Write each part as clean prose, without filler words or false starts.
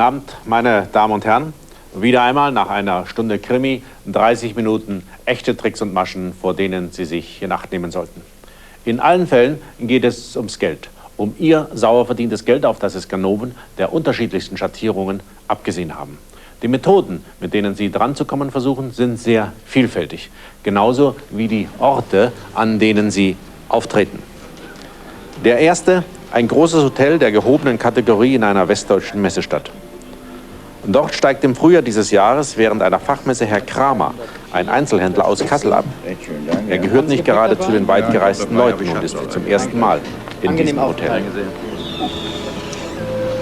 Abend, meine Damen und Herren. Wieder einmal nach einer Stunde Krimi, 30 Minuten echte Tricks und Maschen, vor denen Sie sich in Acht nehmen sollten. In allen Fällen geht es ums Geld. Um Ihr sauer verdientes Geld, auf das es Ganoven der unterschiedlichsten Schattierungen abgesehen haben. Die Methoden, mit denen Sie dranzukommen versuchen, sind sehr vielfältig. Genauso wie die Orte, an denen Sie auftreten. Der erste, ein großes Hotel der gehobenen Kategorie in einer westdeutschen Messestadt. Und dort steigt im Frühjahr dieses Jahres während einer Fachmesse Herr Kramer, ein Einzelhändler aus Kassel, ab. Er gehört nicht gerade zu den weitgereisten Leuten und ist zum ersten Mal in diesem Hotel.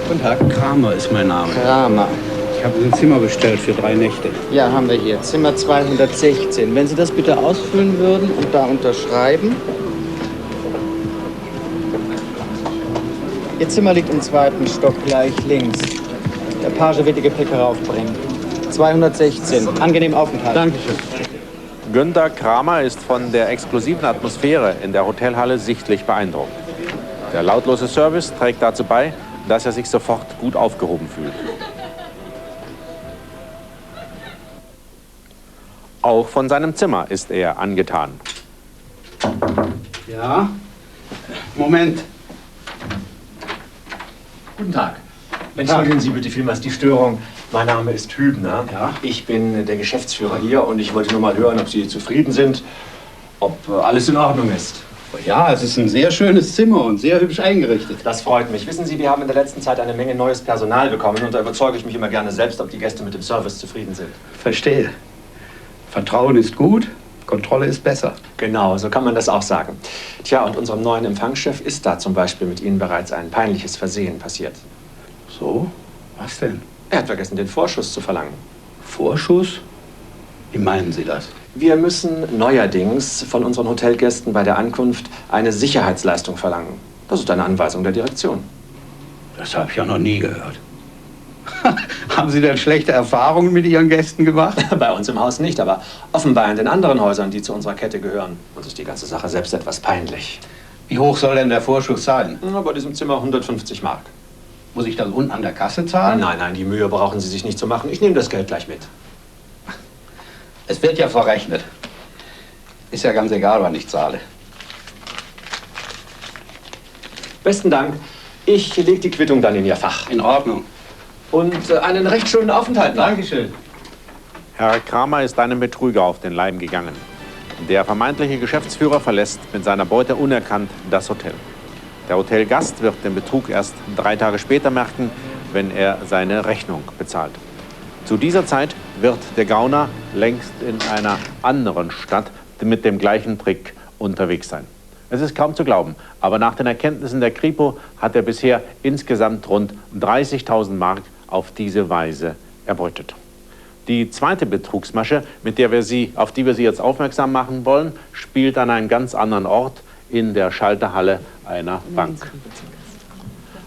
Guten Tag. Kramer ist mein Name. Kramer. Ich habe ein Zimmer bestellt für 3 Nächte. Ja, haben wir hier. Zimmer 216. Wenn Sie das bitte ausfüllen würden und da unterschreiben. Ihr Zimmer liegt im 2. Stock gleich links. Der Page wird die Gepäck heraufbringen. 216. Angenehmen Aufenthalt. Dankeschön. Günter Kramer ist von der exklusiven Atmosphäre in der Hotelhalle sichtlich beeindruckt. Der lautlose Service trägt dazu bei, dass er sich sofort gut aufgehoben fühlt. Auch von seinem Zimmer ist er angetan. Ja? Moment. Guten Tag. Entschuldigen Sie bitte vielmals die Störung. Mein Name ist Hübner. Ja? Ich bin der Geschäftsführer hier und ich wollte nur mal hören, ob Sie zufrieden sind, ob alles in Ordnung ist. Ja, es ist ein sehr schönes Zimmer und sehr hübsch eingerichtet. Das freut mich. Wissen Sie, wir haben in der letzten Zeit eine Menge neues Personal bekommen und da überzeuge ich mich immer gerne selbst, ob die Gäste mit dem Service zufrieden sind. Verstehe. Vertrauen ist gut, Kontrolle ist besser. Genau, so kann man das auch sagen. Tja, und unserem neuen Empfangschef ist da zum Beispiel mit Ihnen bereits ein peinliches Versehen passiert. So? Was denn? Er hat vergessen, den Vorschuss zu verlangen. Vorschuss? Wie meinen Sie das? Wir müssen neuerdings von unseren Hotelgästen bei der Ankunft eine Sicherheitsleistung verlangen. Das ist eine Anweisung der Direktion. Das habe ich ja noch nie gehört. Haben Sie denn schlechte Erfahrungen mit Ihren Gästen gemacht? Bei uns im Haus nicht, aber offenbar in den anderen Häusern, die zu unserer Kette gehören. Uns ist die ganze Sache selbst etwas peinlich. Wie hoch soll denn der Vorschuss sein? Na, bei diesem Zimmer 150 Mark. Muss ich das unten an der Kasse zahlen? Nein, nein, die Mühe brauchen Sie sich nicht zu machen. Ich nehme das Geld gleich mit. Es wird ja verrechnet. Ist ja ganz egal, wann ich zahle. Besten Dank. Ich lege die Quittung dann in Ihr Fach. In Ordnung. Und einen recht schönen Aufenthalt noch. Dankeschön. Herr Kramer ist einem Betrüger auf den Leim gegangen. Der vermeintliche Geschäftsführer verlässt mit seiner Beute unerkannt das Hotel. Der Hotelgast wird den Betrug erst 3 Tage später merken, wenn er seine Rechnung bezahlt. Zu dieser Zeit wird der Gauner längst in einer anderen Stadt mit dem gleichen Trick unterwegs sein. Es ist kaum zu glauben, aber nach den Erkenntnissen der Kripo hat er bisher insgesamt rund 30.000 Mark auf diese Weise erbeutet. Die zweite Betrugsmasche, auf die wir Sie jetzt aufmerksam machen wollen, spielt an einem ganz anderen Ort in der Schalterhalle einer Bank.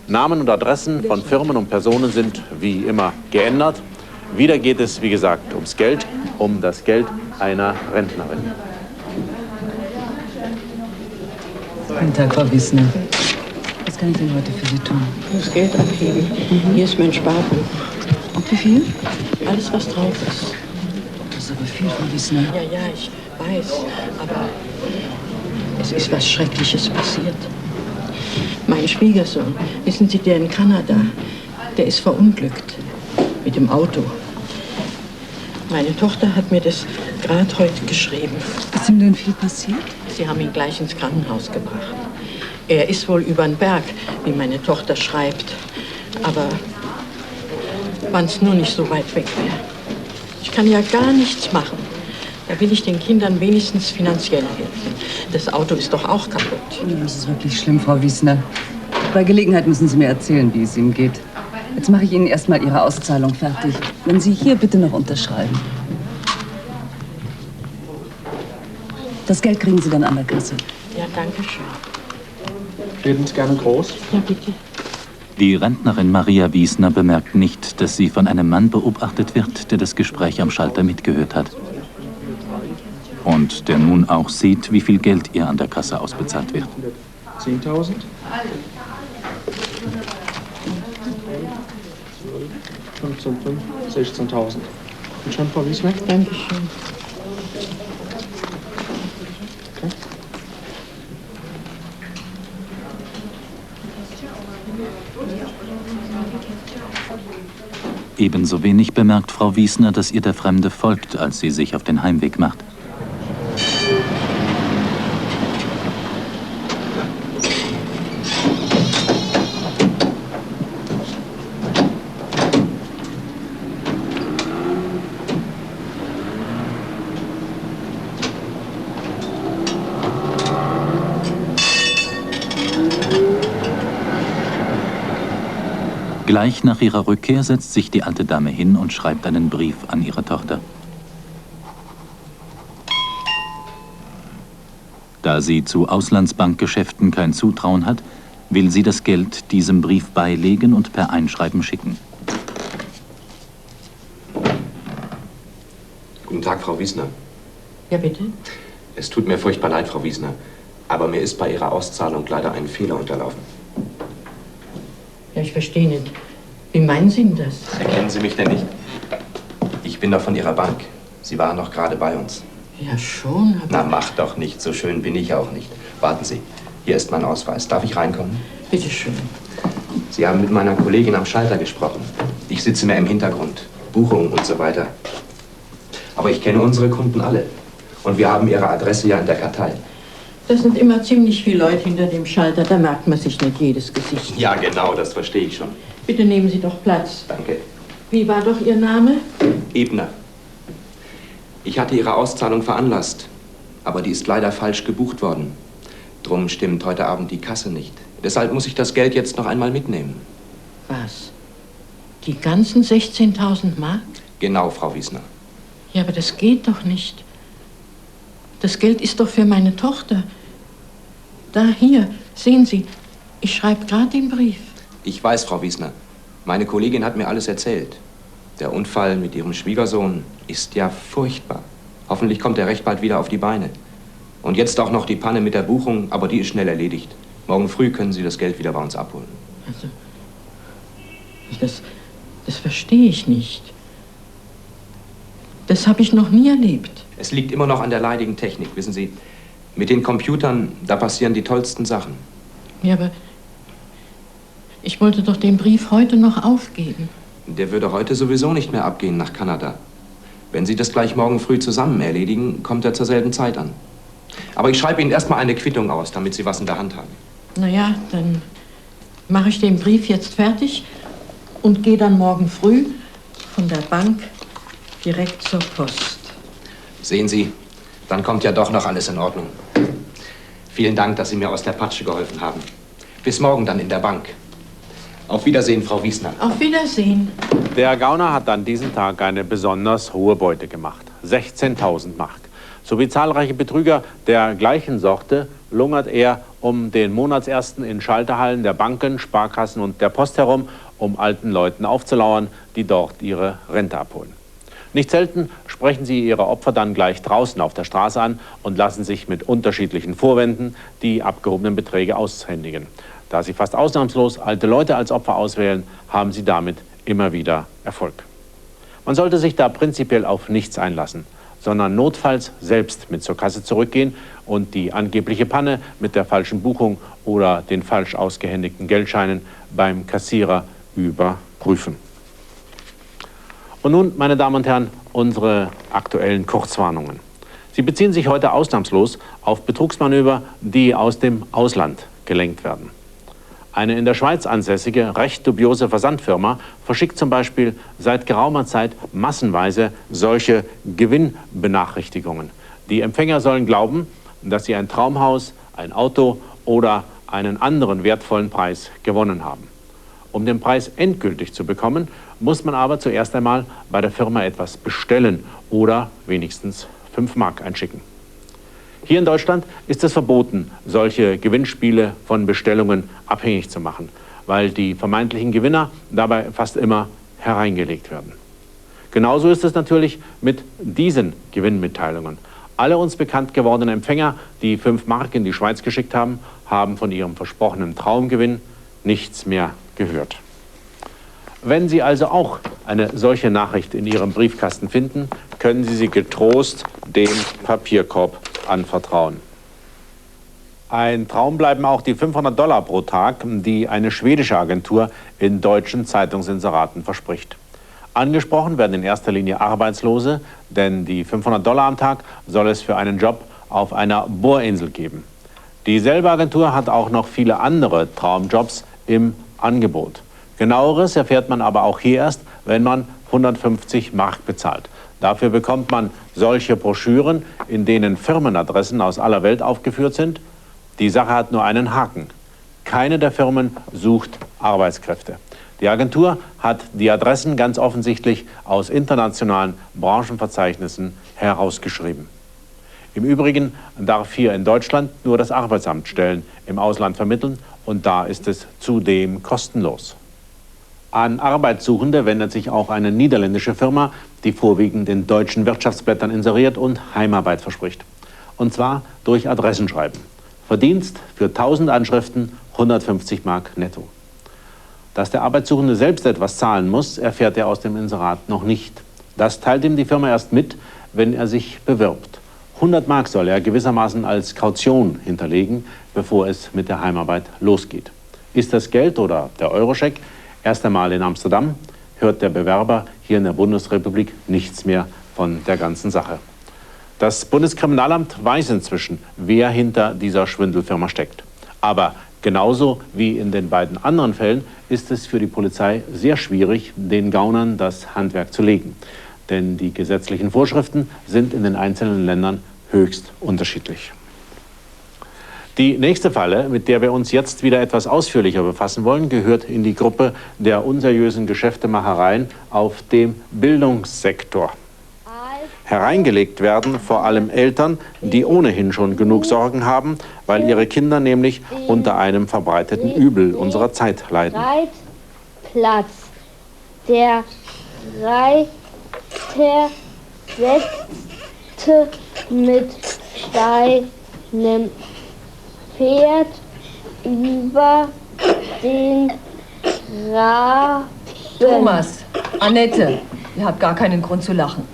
Namen und Adressen von Firmen und Personen sind wie immer geändert. Wieder geht es, wie gesagt, ums Geld, um das Geld einer Rentnerin. Guten Tag, Frau Wissner. Was kann ich denn heute für Sie tun? Ich muss Geld abheben. Hier ist mein Sparbuch. Und wie viel? Alles, was drauf ist. Das ist aber viel, Frau Wissner. Ja, ich weiß. Aber es ist was Schreckliches passiert. Mein Schwiegersohn, wissen Sie, der in Kanada, der ist verunglückt. Mit dem Auto. Meine Tochter hat mir das gerade heute geschrieben. Ist ihm denn viel passiert? Sie haben ihn gleich ins Krankenhaus gebracht. Er ist wohl über den Berg, wie meine Tochter schreibt. Aber wenn es nur nicht so weit weg wäre. Ich kann ja gar nichts machen. Da will ich den Kindern wenigstens finanziell helfen. Das Auto ist doch auch kaputt. Das ist wirklich schlimm, Frau Wissner. Bei Gelegenheit müssen Sie mir erzählen, wie es ihm geht. Jetzt mache ich Ihnen erstmal Ihre Auszahlung fertig. Wenn Sie hier bitte noch unterschreiben. Das Geld kriegen Sie dann an der Kasse. Ja, danke schön. Reden Sie gerne groß? Ja, bitte. Die Rentnerin Maria Wiesner bemerkt nicht, dass sie von einem Mann beobachtet wird, der das Gespräch am Schalter mitgehört hat. Und der nun auch sieht, wie viel Geld ihr an der Kasse ausbezahlt wird. 10.000? 16.000. Und schon, Frau Wiesner? Dankeschön. Ebenso wenig bemerkt Frau Wiesner, dass ihr der Fremde folgt, als sie sich auf den Heimweg macht. Gleich nach ihrer Rückkehr setzt sich die alte Dame hin und schreibt einen Brief an ihre Tochter. Da sie zu Auslandsbankgeschäften kein Zutrauen hat, will sie das Geld diesem Brief beilegen und per Einschreiben schicken. Guten Tag, Frau Wiesner. Ja, bitte? Es tut mir furchtbar leid, Frau Wiesner, aber mir ist bei Ihrer Auszahlung leider ein Fehler unterlaufen. Ja, ich verstehe nicht. Wie meinen Sie denn das? Erkennen Sie mich denn nicht? Ich bin doch von Ihrer Bank. Sie waren doch gerade bei uns. Ja, schon, aber... Na, mach doch nicht. So schön bin ich auch nicht. Warten Sie. Hier ist mein Ausweis. Darf ich reinkommen? Bitte schön. Sie haben mit meiner Kollegin am Schalter gesprochen. Ich sitze mehr im Hintergrund. Buchungen und so weiter. Aber ich kenne unsere Kunden alle. Und wir haben ihre Adresse ja in der Kartei. Das sind immer ziemlich viele Leute hinter dem Schalter. Da merkt man sich nicht jedes Gesicht. Ja, genau. Das verstehe ich schon. Bitte nehmen Sie doch Platz. Danke. Wie war doch Ihr Name? Ebner. Ich hatte Ihre Auszahlung veranlasst. Aber die ist leider falsch gebucht worden. Drum stimmt heute Abend die Kasse nicht. Deshalb muss ich das Geld jetzt noch einmal mitnehmen. Was? Die ganzen 16.000 Mark? Genau, Frau Wiesner. Ja, aber das geht doch nicht. Das Geld ist doch für meine Tochter. Da, hier, sehen Sie, ich schreibe gerade den Brief. Ich weiß, Frau Wiesner. Meine Kollegin hat mir alles erzählt. Der Unfall mit ihrem Schwiegersohn ist ja furchtbar. Hoffentlich kommt er recht bald wieder auf die Beine. Und jetzt auch noch die Panne mit der Buchung, aber die ist schnell erledigt. Morgen früh können Sie das Geld wieder bei uns abholen. Also, das verstehe ich nicht. Das habe ich noch nie erlebt. Es liegt immer noch an der leidigen Technik, wissen Sie. Mit den Computern, da passieren die tollsten Sachen. Ja, aber ich wollte doch den Brief heute noch aufgeben. Der würde heute sowieso nicht mehr abgehen nach Kanada. Wenn Sie das gleich morgen früh zusammen erledigen, kommt er zur selben Zeit an. Aber ich schreibe Ihnen erstmal eine Quittung aus, damit Sie was in der Hand haben. Na ja, dann mache ich den Brief jetzt fertig und gehe dann morgen früh von der Bank direkt zur Post. Sehen Sie, dann kommt ja doch noch alles in Ordnung. Vielen Dank, dass Sie mir aus der Patsche geholfen haben. Bis morgen dann in der Bank. Auf Wiedersehen, Frau Wiesner. Auf Wiedersehen. Der Gauner hat an diesem Tag eine besonders hohe Beute gemacht. 16.000 Mark. Sowie zahlreiche Betrüger der gleichen Sorte lungert er um den Monatsersten in Schalterhallen der Banken, Sparkassen und der Post herum, um alten Leuten aufzulauern, die dort ihre Rente abholen. Nicht selten sprechen sie ihre Opfer dann gleich draußen auf der Straße an und lassen sich mit unterschiedlichen Vorwänden die abgehobenen Beträge aushändigen. Da sie fast ausnahmslos alte Leute als Opfer auswählen, haben sie damit immer wieder Erfolg. Man sollte sich da prinzipiell auf nichts einlassen, sondern notfalls selbst mit zur Kasse zurückgehen und die angebliche Panne mit der falschen Buchung oder den falsch ausgehändigten Geldscheinen beim Kassierer überprüfen. Und nun, meine Damen und Herren, unsere aktuellen Kurzwarnungen. Sie beziehen sich heute ausnahmslos auf Betrugsmanöver, die aus dem Ausland gelenkt werden. Eine in der Schweiz ansässige, recht dubiose Versandfirma verschickt zum Beispiel seit geraumer Zeit massenweise solche Gewinnbenachrichtigungen. Die Empfänger sollen glauben, dass sie ein Traumhaus, ein Auto oder einen anderen wertvollen Preis gewonnen haben. Um den Preis endgültig zu bekommen, muss man aber zuerst einmal bei der Firma etwas bestellen oder wenigstens 5 Mark einschicken. Hier in Deutschland ist es verboten, solche Gewinnspiele von Bestellungen abhängig zu machen, weil die vermeintlichen Gewinner dabei fast immer hereingelegt werden. Genauso ist es natürlich mit diesen Gewinnmitteilungen. Alle uns bekannt gewordenen Empfänger, die 5 Mark in die Schweiz geschickt haben, haben von ihrem versprochenen Traumgewinn nichts mehr gehört. Wenn Sie also auch eine solche Nachricht in Ihrem Briefkasten finden, können Sie sie getrost dem Papierkorb anvertrauen. Ein Traum bleiben auch die $500 pro Tag, die eine schwedische Agentur in deutschen Zeitungsinseraten verspricht. Angesprochen werden in erster Linie Arbeitslose, denn die $500 am Tag soll es für einen Job auf einer Bohrinsel geben. Dieselbe Agentur hat auch noch viele andere Traumjobs im Angebot. Genaueres erfährt man aber auch hier erst, wenn man 150 Mark bezahlt. Dafür bekommt man solche Broschüren, in denen Firmenadressen aus aller Welt aufgeführt sind. Die Sache hat nur einen Haken. Keine der Firmen sucht Arbeitskräfte. Die Agentur hat die Adressen ganz offensichtlich aus internationalen Branchenverzeichnissen herausgeschrieben. Im Übrigen darf hier in Deutschland nur das Arbeitsamt Stellen im Ausland vermitteln und da ist es zudem kostenlos. An Arbeitssuchende wendet sich auch eine niederländische Firma, die vorwiegend in deutschen Wirtschaftsblättern inseriert und Heimarbeit verspricht. Und zwar durch Adressenschreiben. Verdienst für 1000 Anschriften 150 Mark netto. Dass der Arbeitssuchende selbst etwas zahlen muss, erfährt er aus dem Inserat noch nicht. Das teilt ihm die Firma erst mit, wenn er sich bewirbt. 100 Mark soll er gewissermaßen als Kaution hinterlegen, bevor es mit der Heimarbeit losgeht. Ist das Geld oder der Euroscheck erst einmal in Amsterdam, hört der Bewerber hier in der Bundesrepublik nichts mehr von der ganzen Sache. Das Bundeskriminalamt weiß inzwischen, wer hinter dieser Schwindelfirma steckt. Aber genauso wie in den beiden anderen Fällen ist es für die Polizei sehr schwierig, den Gaunern das Handwerk zu legen. Denn die gesetzlichen Vorschriften sind in den einzelnen Ländern höchst unterschiedlich. Die nächste Falle, mit der wir uns jetzt wieder etwas ausführlicher befassen wollen, gehört in die Gruppe der unseriösen Geschäftemachereien auf dem Bildungssektor. Hereingelegt werden vor allem Eltern, die ohnehin schon genug Sorgen haben, weil ihre Kinder nämlich unter einem verbreiteten Übel unserer Zeit leiden. Platz. Der Reiter setzte mit seinem Pferd über den Graben. Thomas, Annette, ihr habt gar keinen Grund zu lachen.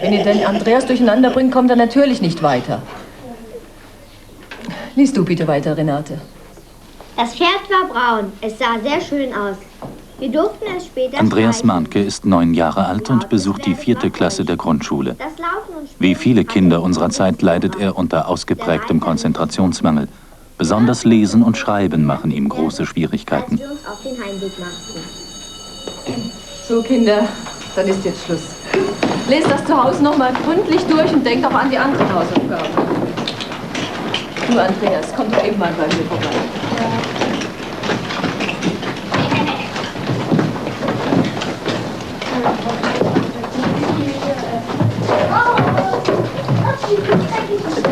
Wenn ihr den Andreas durcheinander bringt, kommt er natürlich nicht weiter. Lies du bitte weiter, Renate. Das Pferd war braun. Es sah sehr schön aus. Wir durften es später Andreas streichen. Mahnke ist 9 Jahre alt und besucht die 4. Klasse der Grundschule. Das Laufen und Spielen Wie viele Kinder unserer Zeit leidet er unter ausgeprägtem Konzentrationsmangel. Besonders Lesen und Schreiben machen ihm große Schwierigkeiten. als wir uns auf den Heimweg machten. So, Kinder, dann ist jetzt Schluss. Lest das zu Hause noch mal gründlich durch und denkt auch an die anderen Hausaufgaben. Du, Andreas, komm doch eben mal bei mir vorbei.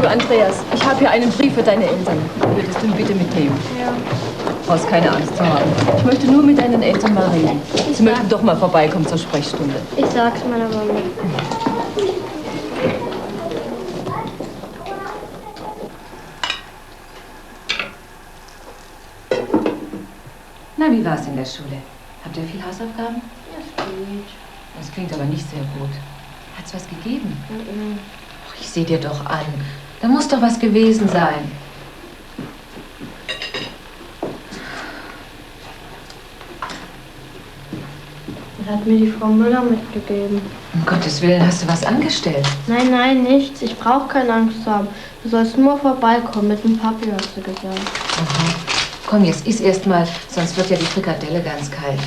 Du, Andreas, ich habe hier einen Brief für deine Eltern. Würdest du ihn bitte mitnehmen? Ja. Du brauchst keine Angst zu haben. Ich möchte nur mit deinen Eltern mal reden. Sie möchten doch mal vorbeikommen zur Sprechstunde. Ich sag's meiner Mama. Na, wie war's in der Schule? Habt ihr viel Hausaufgaben? Ja, geht. Das klingt aber nicht sehr gut. Hat's was gegeben? Ach, ich seh dir doch an. Da muss doch was gewesen sein. Das hat mir die Frau Müller mitgegeben. Um Gottes Willen, hast du was angestellt? Nein, nein, nichts. Ich brauche keine Angst haben. Du sollst nur vorbeikommen. Mit dem Papi hast du gesagt. Aha. Komm, jetzt iss erst mal, sonst wird ja die Frikadelle ganz kalt.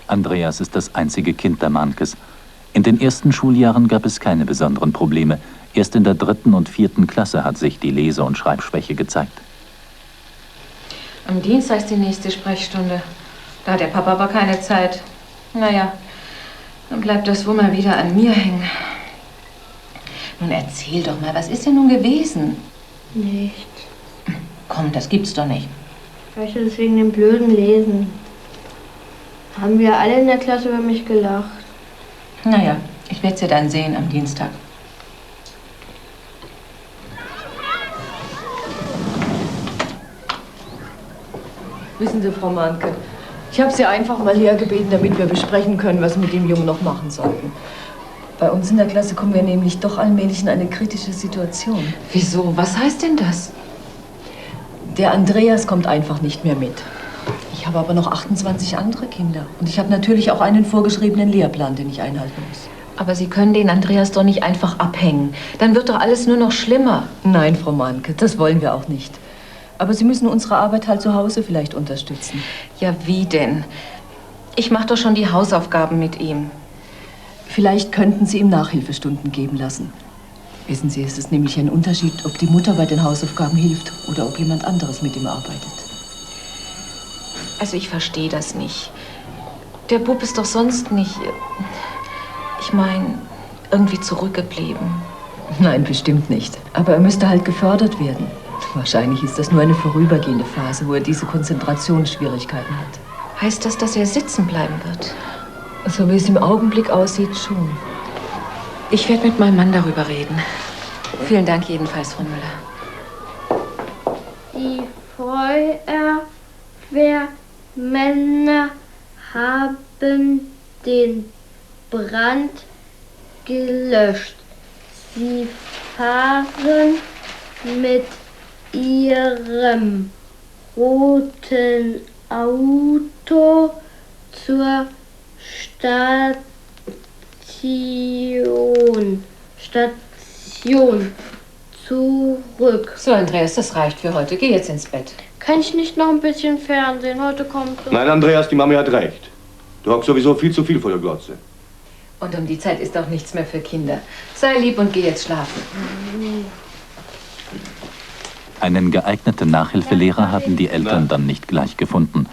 Andreas ist das einzige Kind der Mahnkes. In den ersten Schuljahren gab es keine besonderen Probleme. Erst in der 3. und 4. Klasse hat sich die Lese- und Schreibschwäche gezeigt. Am Dienstag ist die nächste Sprechstunde. Da hat der Papa aber keine Zeit. Naja, dann bleibt das wohl mal wieder an mir hängen. Nun erzähl doch mal, was ist denn nun gewesen? Nichts. Komm, das gibt's doch nicht. Vielleicht ist es wegen dem blöden Lesen. Haben wir alle in der Klasse über mich gelacht. Naja, ich werde sie dann sehen am Dienstag. Wissen Sie, Frau Mahnke, Ich habe sie einfach mal hergebeten, damit wir besprechen können, was wir mit dem Jungen noch machen sollten. Bei uns in der Klasse kommen wir nämlich doch allmählich in eine kritische Situation. Wieso? Was heißt denn das? Der Andreas kommt einfach nicht mehr mit. Ich habe aber noch 28 andere Kinder. Und ich habe natürlich auch einen vorgeschriebenen Lehrplan, den ich einhalten muss. Aber Sie können den Andreas doch nicht einfach abhängen. Dann wird doch alles nur noch schlimmer. Nein, Frau Mahnke, das wollen wir auch nicht. Aber Sie müssen unsere Arbeit halt zu Hause vielleicht unterstützen. Ja, wie denn? Ich mache doch schon die Hausaufgaben mit ihm. Vielleicht könnten Sie ihm Nachhilfestunden geben lassen. Wissen Sie, es ist nämlich ein Unterschied, ob die Mutter bei den Hausaufgaben hilft oder ob jemand anderes mit ihm arbeitet. Also ich verstehe das nicht. Der Bub ist doch sonst nicht, ich meine, irgendwie zurückgeblieben. Nein, bestimmt nicht. Aber er müsste halt gefördert werden. Wahrscheinlich ist das nur eine vorübergehende Phase, wo er diese Konzentrationsschwierigkeiten hat. Heißt das, dass er sitzen bleiben wird? So wie es im Augenblick aussieht, schon. Ich werde mit meinem Mann darüber reden. Vielen Dank jedenfalls, Frau Müller. Die Feuerwehrmänner haben den Brand gelöscht. Sie fahren mit ihrem roten Auto zur Station zurück. So, Andreas, das reicht für heute. Geh jetzt ins Bett. Kann ich nicht noch ein bisschen Fernsehen? Heute kommt... Nein, Andreas, die Mami hat recht. Du hockst sowieso viel zu viel vor der Glotze. Und um die Zeit ist auch nichts mehr für Kinder. Sei lieb und geh jetzt schlafen. Einen geeigneten Nachhilfelehrer haben die Eltern dann nicht gleich gefunden.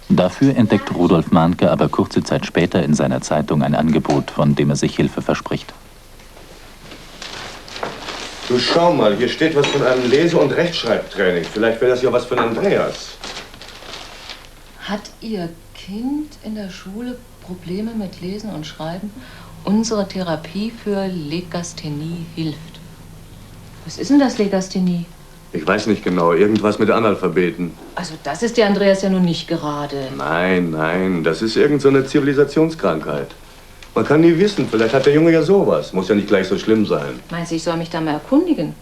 Dafür entdeckt Rudolf Mahnke aber kurze Zeit später in seiner Zeitung ein Angebot, von dem er sich Hilfe verspricht. Du schau mal, hier steht was von einem Lese- und Rechtschreibtraining. Vielleicht wäre das ja was von Andreas. Hat Ihr Kind in der Schule Probleme mit Lesen und Schreiben? Unsere Therapie für Legasthenie hilft. Was ist denn das Legasthenie? Ich weiß nicht genau, irgendwas mit Analphabeten. Also das ist der Andreas ja nun nicht gerade. Nein, nein, das ist irgend so eine Zivilisationskrankheit. Man kann nie wissen, vielleicht hat der Junge ja sowas. Muss ja nicht gleich so schlimm sein. Meinst du, ich soll mich da mal erkundigen?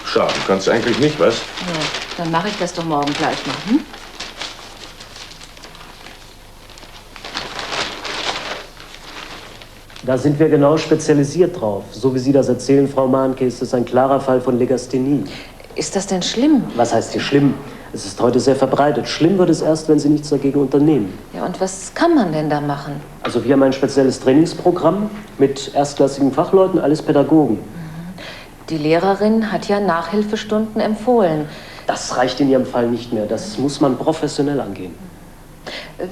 Schade, kannst du eigentlich nicht, was? Ja, dann mache ich das doch morgen gleich mal, hm? Da sind wir genau spezialisiert drauf. So wie Sie das erzählen, Frau Mahnke, ist es ein klarer Fall von Legasthenie. Ist das denn schlimm? Was heißt hier schlimm? Es ist heute sehr verbreitet. Schlimm wird es erst, wenn Sie nichts dagegen unternehmen. Ja, und was kann man denn da machen? Also wir haben ein spezielles Trainingsprogramm mit erstklassigen Fachleuten, alles Pädagogen. Die Lehrerin hat ja Nachhilfestunden empfohlen. Das reicht in Ihrem Fall nicht mehr. Das muss man professionell angehen.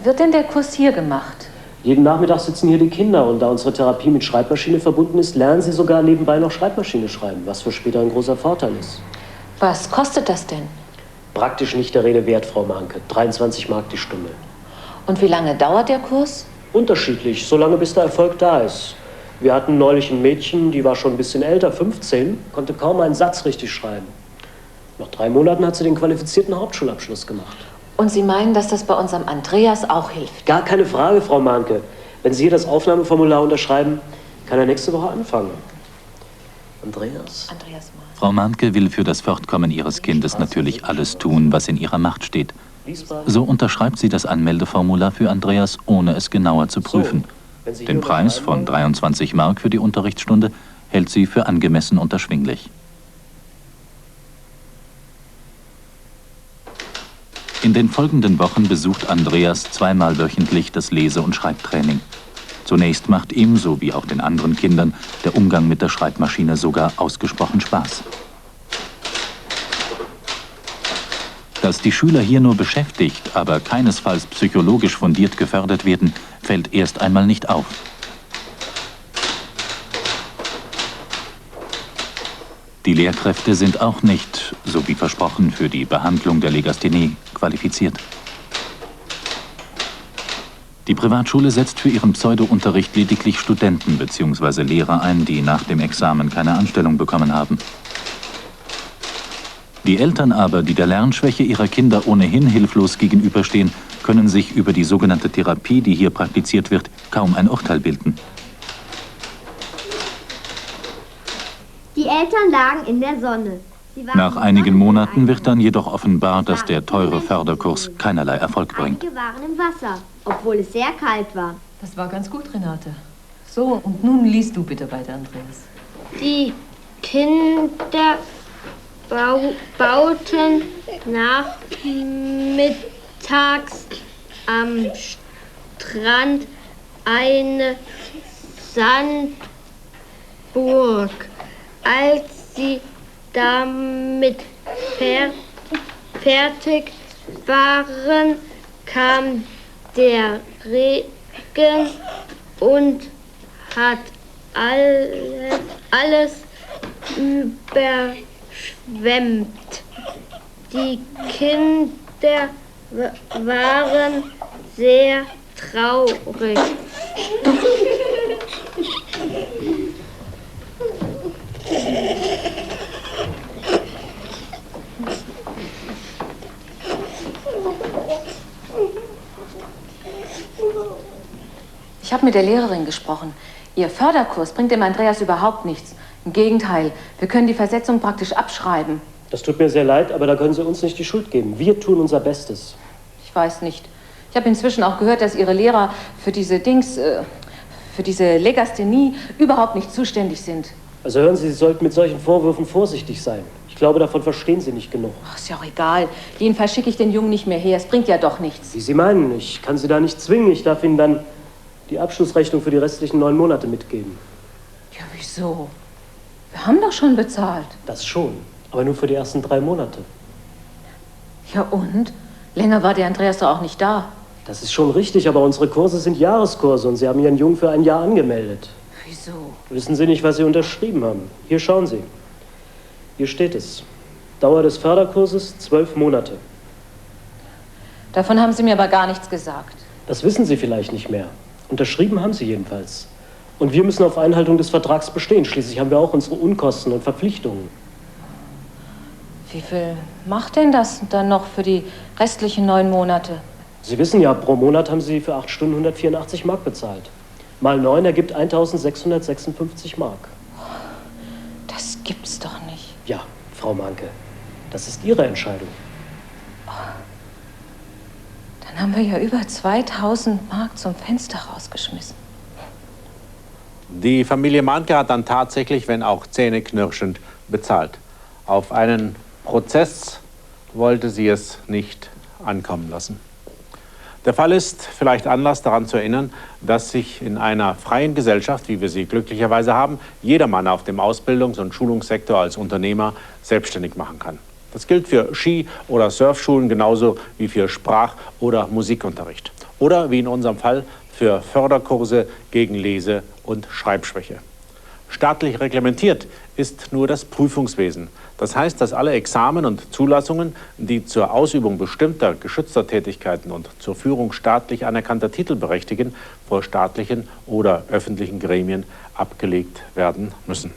Wird denn der Kurs hier gemacht? Jeden Nachmittag sitzen hier die Kinder und da unsere Therapie mit Schreibmaschine verbunden ist, lernen sie sogar nebenbei noch Schreibmaschine schreiben, was für später ein großer Vorteil ist. Was kostet das denn? Praktisch nicht der Rede wert, Frau Mahnke. 23 Mark die Stunde. Und wie lange dauert der Kurs? Unterschiedlich, solange bis der Erfolg da ist. Wir hatten neulich ein Mädchen, die war schon ein bisschen älter, 15, konnte kaum einen Satz richtig schreiben. Nach 3 Monaten hat sie den qualifizierten Hauptschulabschluss gemacht. Und Sie meinen, dass das bei unserem Andreas auch hilft? Gar keine Frage, Frau Mahnke. Wenn Sie hier das Aufnahmeformular unterschreiben, kann er nächste Woche anfangen. Andreas? Frau Mahnke will für das Fortkommen ihres Kindes natürlich alles tun, was in ihrer Macht steht. So unterschreibt sie das Anmeldeformular für Andreas, ohne es genauer zu prüfen. Den Preis von 23 Mark für die Unterrichtsstunde hält sie für angemessen und erschwinglich. In den folgenden Wochen besucht Andreas zweimal wöchentlich das Lese- und Schreibtraining. Zunächst macht ihm, so wie auch den anderen Kindern, der Umgang mit der Schreibmaschine sogar ausgesprochen Spaß. Dass die Schüler hier nur beschäftigt, aber keinesfalls psychologisch fundiert gefördert werden, fällt erst einmal nicht auf. Die Lehrkräfte sind auch nicht, so wie versprochen, für die Behandlung der Legasthenie qualifiziert. Die Privatschule setzt für ihren Pseudo-Unterricht lediglich Studenten bzw. Lehrer ein, die nach dem Examen keine Anstellung bekommen haben. Die Eltern aber, die der Lernschwäche ihrer Kinder ohnehin hilflos gegenüberstehen, können sich über die sogenannte Therapie, die hier praktiziert wird, kaum ein Urteil bilden. Die Eltern lagen in der Sonne. Nach einigen Monaten wird dann jedoch offenbar, dass der teure Förderkurs keinerlei Erfolg bringt. Einige waren im Wasser, obwohl es sehr kalt war. Das war ganz gut, Renate. So, und nun liest du bitte weiter, Andreas. Die Kinder bauten nachmittags am Strand eine Sandburg. Als sie damit fertig waren, kam der Regen und hat alles überschwemmt. Die Kinder waren sehr traurig. Ich habe mit der Lehrerin gesprochen. Ihr Förderkurs bringt dem Andreas überhaupt nichts. Im Gegenteil, wir können die Versetzung praktisch abschreiben. Das tut mir sehr leid, aber da können Sie uns nicht die Schuld geben. Wir tun unser Bestes. Ich weiß nicht. Ich habe inzwischen auch gehört, dass Ihre Lehrer für diese für diese Legasthenie überhaupt nicht zuständig sind. Also hören Sie, Sie sollten mit solchen Vorwürfen vorsichtig sein. Ich glaube, davon verstehen Sie nicht genug. Ach, ist ja auch egal. Jedenfalls schicke ich den Jungen nicht mehr her. Es bringt ja doch nichts. Wie Sie meinen, ich kann Sie da nicht zwingen. Ich darf Ihnen dann die Abschlussrechnung für die restlichen 9 Monate mitgeben. Ja, wieso? Wir haben doch schon bezahlt. Das schon, aber nur für die ersten 3 Monate. Ja und? Länger war der Andreas doch auch nicht da. Das ist schon richtig, aber unsere Kurse sind Jahreskurse und Sie haben Ihren Jungen für ein Jahr angemeldet. Wieso? Wissen Sie nicht, was Sie unterschrieben haben? Hier schauen Sie. Hier steht es. Dauer des Förderkurses 12 Monate. Davon haben Sie mir aber gar nichts gesagt. Das wissen Sie vielleicht nicht mehr. Unterschrieben haben Sie jedenfalls. Und wir müssen auf Einhaltung des Vertrags bestehen. Schließlich haben wir auch unsere Unkosten und Verpflichtungen. Wie viel macht denn das dann noch für die restlichen 9 Monate? Sie wissen ja, pro Monat haben Sie für 8 Stunden 184 Mark bezahlt. Mal 9 ergibt 1656 Mark. Das gibt's doch nicht. Ja, Frau Manke, das ist Ihre Entscheidung. Dann haben wir ja über 2000 Mark zum Fenster rausgeschmissen. Die Familie Manke hat dann tatsächlich, wenn auch zähneknirschend, bezahlt. Auf einen Prozess wollte sie es nicht ankommen lassen. Der Fall ist vielleicht Anlass daran zu erinnern, dass sich in einer freien Gesellschaft, wie wir sie glücklicherweise haben, jedermann auf dem Ausbildungs- und Schulungssektor als Unternehmer selbstständig machen kann. Das gilt für Ski- oder Surfschulen genauso wie für Sprach- oder Musikunterricht. Oder wie in unserem Fall für Förderkurse gegen Lese- und Schreibschwäche. Staatlich reglementiert ist nur das Prüfungswesen. Das heißt, dass alle Examen und Zulassungen, die zur Ausübung bestimmter geschützter Tätigkeiten und zur Führung staatlich anerkannter Titel berechtigen, vor staatlichen oder öffentlichen Gremien abgelegt werden müssen.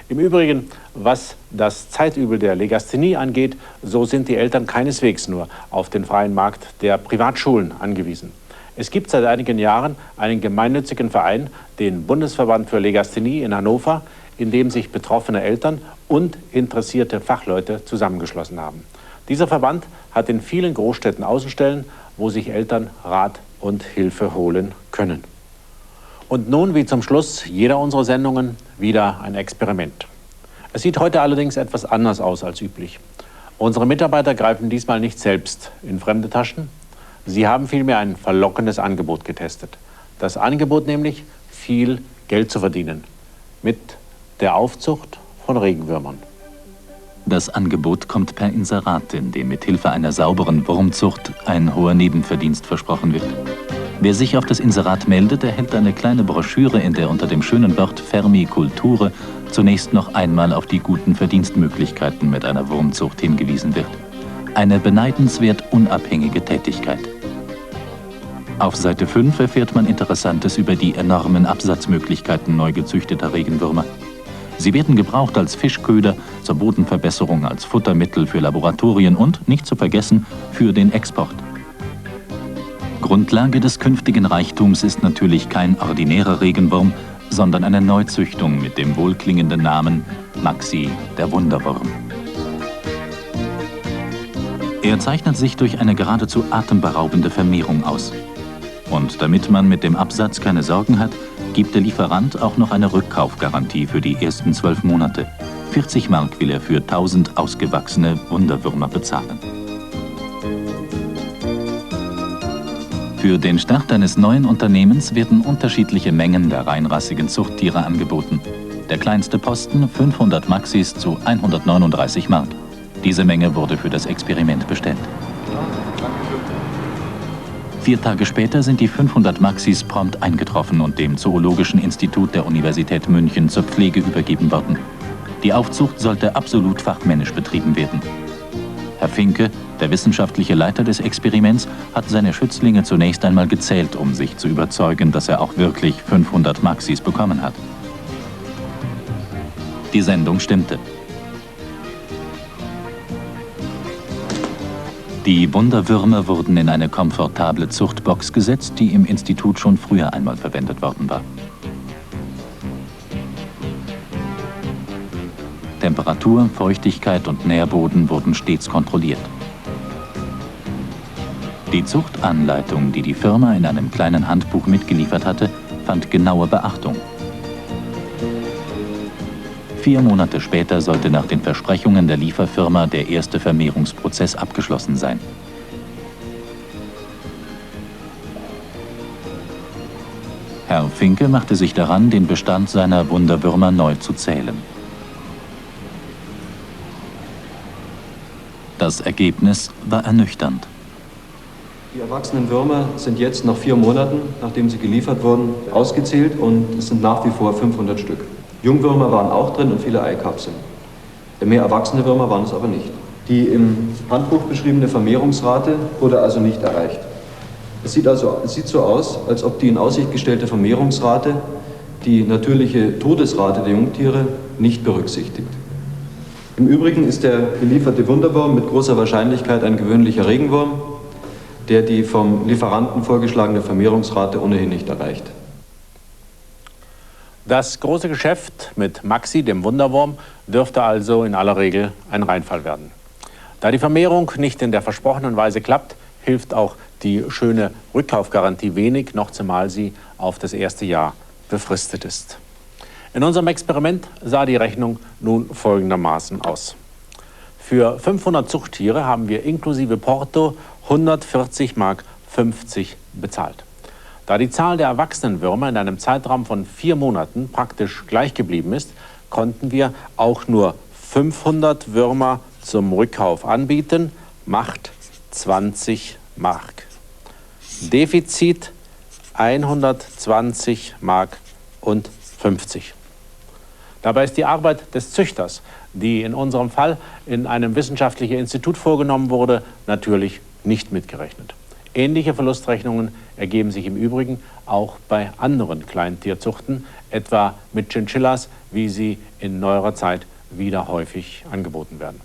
Im Übrigen, was das Zeitübel der Legasthenie angeht, so sind die Eltern keineswegs nur auf den freien Markt der Privatschulen angewiesen. Es gibt seit einigen Jahren einen gemeinnützigen Verein, den Bundesverband für Legasthenie in Hannover, in dem sich betroffene Eltern und interessierte Fachleute zusammengeschlossen haben. Dieser Verband hat in vielen Großstädten Außenstellen, wo sich Eltern Rat und Hilfe holen können. Und nun, wie zum Schluss jeder unserer Sendungen, wieder ein Experiment. Es sieht heute allerdings etwas anders aus als üblich. Unsere Mitarbeiter greifen diesmal nicht selbst in fremde Taschen. Sie haben vielmehr ein verlockendes Angebot getestet. Das Angebot nämlich, viel Geld zu verdienen mit der Aufzucht von Regenwürmern. Das Angebot kommt per Inserat, in dem mit Hilfe einer sauberen Wurmzucht ein hoher Nebenverdienst versprochen wird. Wer sich auf das Inserat meldet, erhält eine kleine Broschüre, in der unter dem schönen Wort Vermiculture zunächst noch einmal auf die guten Verdienstmöglichkeiten mit einer Wurmzucht hingewiesen wird. Eine beneidenswert unabhängige Tätigkeit. Auf Seite 5 erfährt man Interessantes über die enormen Absatzmöglichkeiten neu gezüchteter Regenwürmer. Sie werden gebraucht als Fischköder, zur Bodenverbesserung, als Futtermittel für Laboratorien und, nicht zu vergessen, für den Export. Grundlage des künftigen Reichtums ist natürlich kein ordinärer Regenwurm, sondern eine Neuzüchtung mit dem wohlklingenden Namen Maxi, der Wunderwurm. Er zeichnet sich durch eine geradezu atemberaubende Vermehrung aus. Und damit man mit dem Absatz keine Sorgen hat, gibt der Lieferant auch noch eine Rückkaufgarantie für die ersten 12 Monate. 40 Mark will er für 1000 ausgewachsene Wunderwürmer bezahlen. Für den Start eines neuen Unternehmens werden unterschiedliche Mengen der reinrassigen Zuchttiere angeboten. Der kleinste Posten 500 Maxis zu 139 Mark. Diese Menge wurde für das Experiment bestellt. 4 Tage später sind die 500 Maxis prompt eingetroffen und dem Zoologischen Institut der Universität München zur Pflege übergeben worden. Die Aufzucht sollte absolut fachmännisch betrieben werden. Herr Finke, der wissenschaftliche Leiter des Experiments, hat seine Schützlinge zunächst einmal gezählt, um sich zu überzeugen, dass er auch wirklich 500 Maxis bekommen hat. Die Sendung stimmte. Die Wunderwürmer wurden in eine komfortable Zuchtbox gesetzt, die im Institut schon früher einmal verwendet worden war. Temperatur, Feuchtigkeit und Nährboden wurden stets kontrolliert. Die Zuchtanleitung, die die Firma in einem kleinen Handbuch mitgeliefert hatte, fand genaue Beachtung. 4 Monate später sollte nach den Versprechungen der Lieferfirma der erste Vermehrungsprozess abgeschlossen sein. Herr Finke machte sich daran, den Bestand seiner Wunderwürmer neu zu zählen. Das Ergebnis war ernüchternd. Die erwachsenen Würmer sind jetzt nach 4 Monaten, nachdem sie geliefert wurden, ausgezählt und es sind nach wie vor 500 Stück. Jungwürmer waren auch drin und viele Eikapseln. Mehr erwachsene Würmer waren es aber nicht. Die im Handbuch beschriebene Vermehrungsrate wurde also nicht erreicht. Es sieht so aus, als ob die in Aussicht gestellte Vermehrungsrate die natürliche Todesrate der Jungtiere nicht berücksichtigt. Im Übrigen ist der gelieferte Wunderwurm mit großer Wahrscheinlichkeit ein gewöhnlicher Regenwurm, der die vom Lieferanten vorgeschlagene Vermehrungsrate ohnehin nicht erreicht. Das große Geschäft mit Maxi, dem Wunderwurm, dürfte also in aller Regel ein Reinfall werden. Da die Vermehrung nicht in der versprochenen Weise klappt, hilft auch die schöne Rückkaufgarantie wenig, noch zumal sie auf das erste Jahr befristet ist. In unserem Experiment sah die Rechnung nun folgendermaßen aus. Für 500 Zuchttiere haben wir inklusive Porto 140,50 Mark bezahlt. Da die Zahl der erwachsenen Würmer in einem Zeitraum von 4 Monaten praktisch gleich geblieben ist, konnten wir auch nur 500 Würmer zum Rückkauf anbieten, macht 20 Mark. Defizit 120,50 Mark. Dabei ist die Arbeit des Züchters, die in unserem Fall in einem wissenschaftlichen Institut vorgenommen wurde, natürlich nicht mitgerechnet. Ähnliche Verlustrechnungen ergeben sich im Übrigen auch bei anderen Kleintierzuchten, etwa mit Chinchillas, wie sie in neuerer Zeit wieder häufig angeboten werden.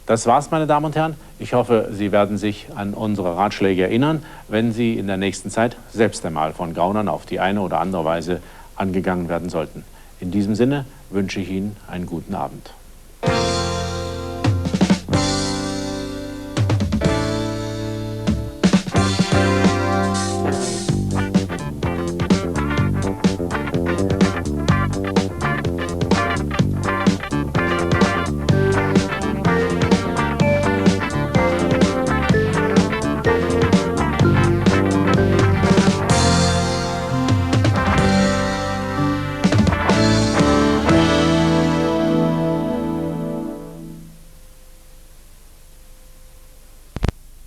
Das war's, meine Damen und Herren. Ich hoffe, Sie werden sich an unsere Ratschläge erinnern, wenn Sie in der nächsten Zeit selbst einmal von Gaunern auf die eine oder andere Weise angegangen werden sollten. In diesem Sinne wünsche ich Ihnen einen guten Abend.